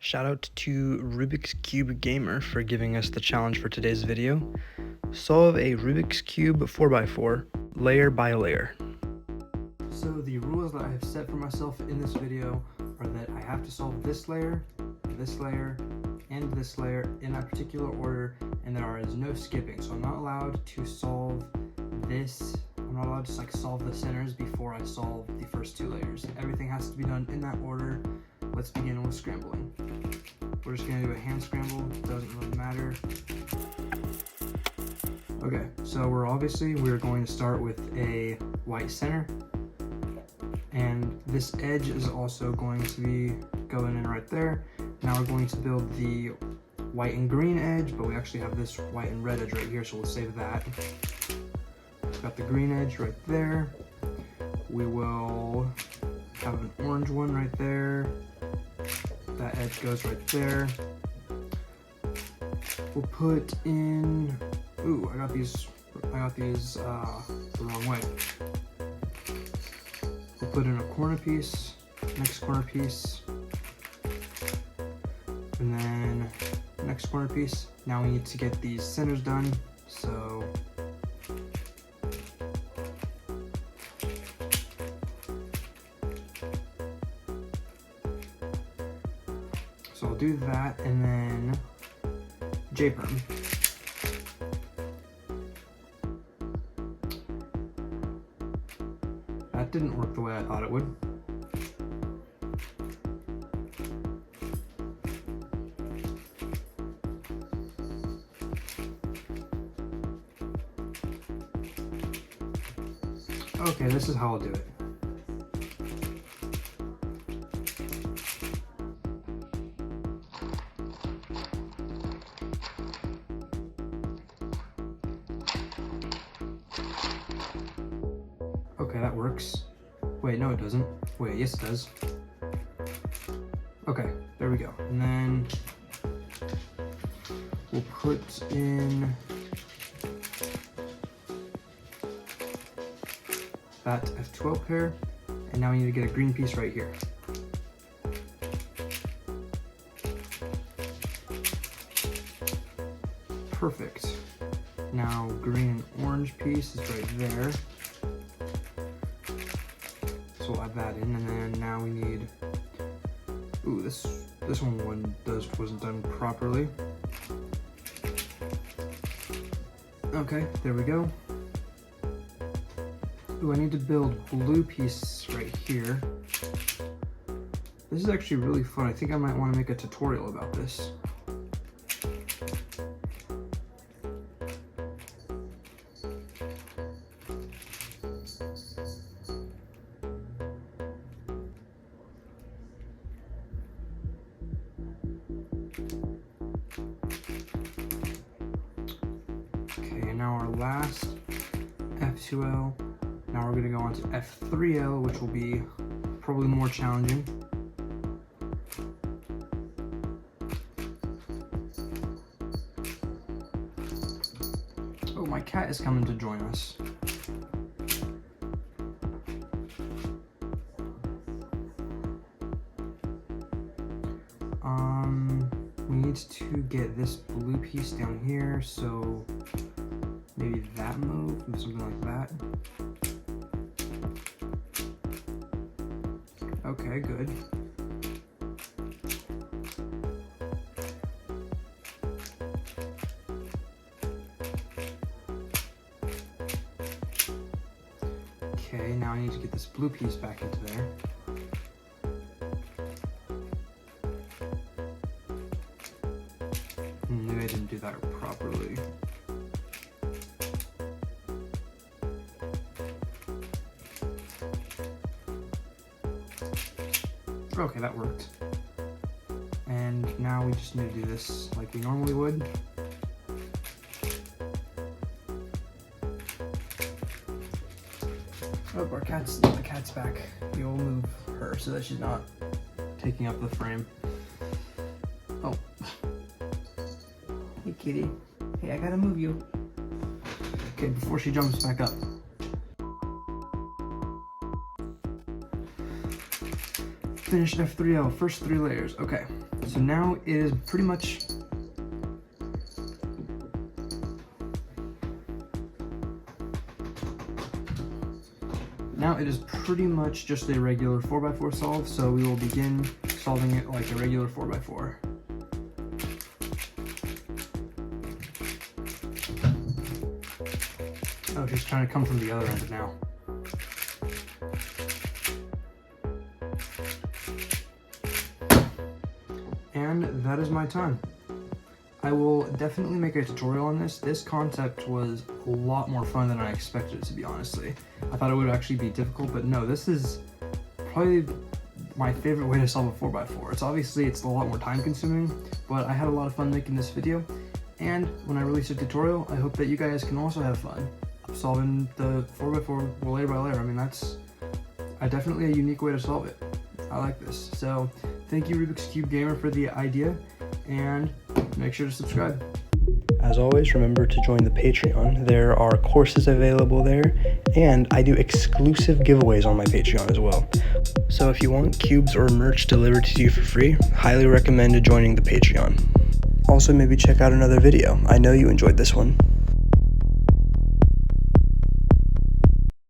Shout out to Rubiks Cube Gamer for giving us the challenge for today's video. Solve a Rubik's Cube 4x4, layer by layer. So the rules that I have set for myself in this video are that I have to solve this layer, and this layer in that particular order, and there is no skipping. So I'm not allowed to solve this. I'm not allowed to solve the centers before I solve the first two layers. Everything has to be done in that order. Let's begin with scrambling. We're just gonna do a hand scramble, doesn't really matter. Okay, so we're going to start with a white center. And this edge is also going to be going in right there. Now we're going to build the white and green edge, but we actually have this white and red edge right here, so we'll save that. Got the green edge right there. We will have an orange one right there. That edge goes right there. We'll put in, ooh, I got these the wrong way. We'll put in a corner piece, next corner piece, and then next corner piece. Now we need to get these centers done, so I'll do that, and then J-perm. That didn't work the way I thought it would. Okay, this is how I'll do it. Okay, that works. Wait, no it doesn't. Wait, yes it does. Okay, there we go. And then we'll put in that F12 pair, and now we need to get a green piece right here. Perfect. Now green and orange piece is right there. So we'll add that in, and then now we need, ooh, this one wasn't done properly. Okay, there we go. Ooh, I need to build blue piece right here. This is actually really fun. I think I might want to make a tutorial about this. Okay, now our last F2L. Now we're gonna go on to F3L, which will be probably more challenging. Oh, my cat is coming to join us. We need to get this blue piece down here, so maybe that move, something like that. Okay, good. Okay, now I need to get this blue piece back into there. Maybe I didn't do that properly. Okay, that worked. And now we just need to do this like we normally would. Oh, the cat's back. We will move her so that she's not taking up the frame. Oh. Hey, kitty. Hey, I gotta move you. Okay, before she jumps back up. Finished F3L, first 3 layers. Okay, so now it is pretty much just a regular 4x4 solve, so we will begin solving it like a regular 4x4. Oh, she's trying to come from the other end now. And that is my time. I will definitely make a tutorial on this. This concept was a lot more fun than I expected it to be, honestly. I thought it would actually be difficult, but no, this is probably my favorite way to solve a 4x4. It's a lot more time consuming, but I had a lot of fun making this video. And when I release a tutorial, I hope that you guys can also have fun solving the 4x4 layer by layer. I mean, that's definitely a unique way to solve it. I like this. So thank you, Rubiks Cube Gamer, for the idea, and make sure to subscribe. As always, remember to join the Patreon. There are courses available there, and I do exclusive giveaways on my Patreon as well. So if you want cubes or merch delivered to you for free, highly recommend joining the Patreon. Also, maybe check out another video. I know you enjoyed this one.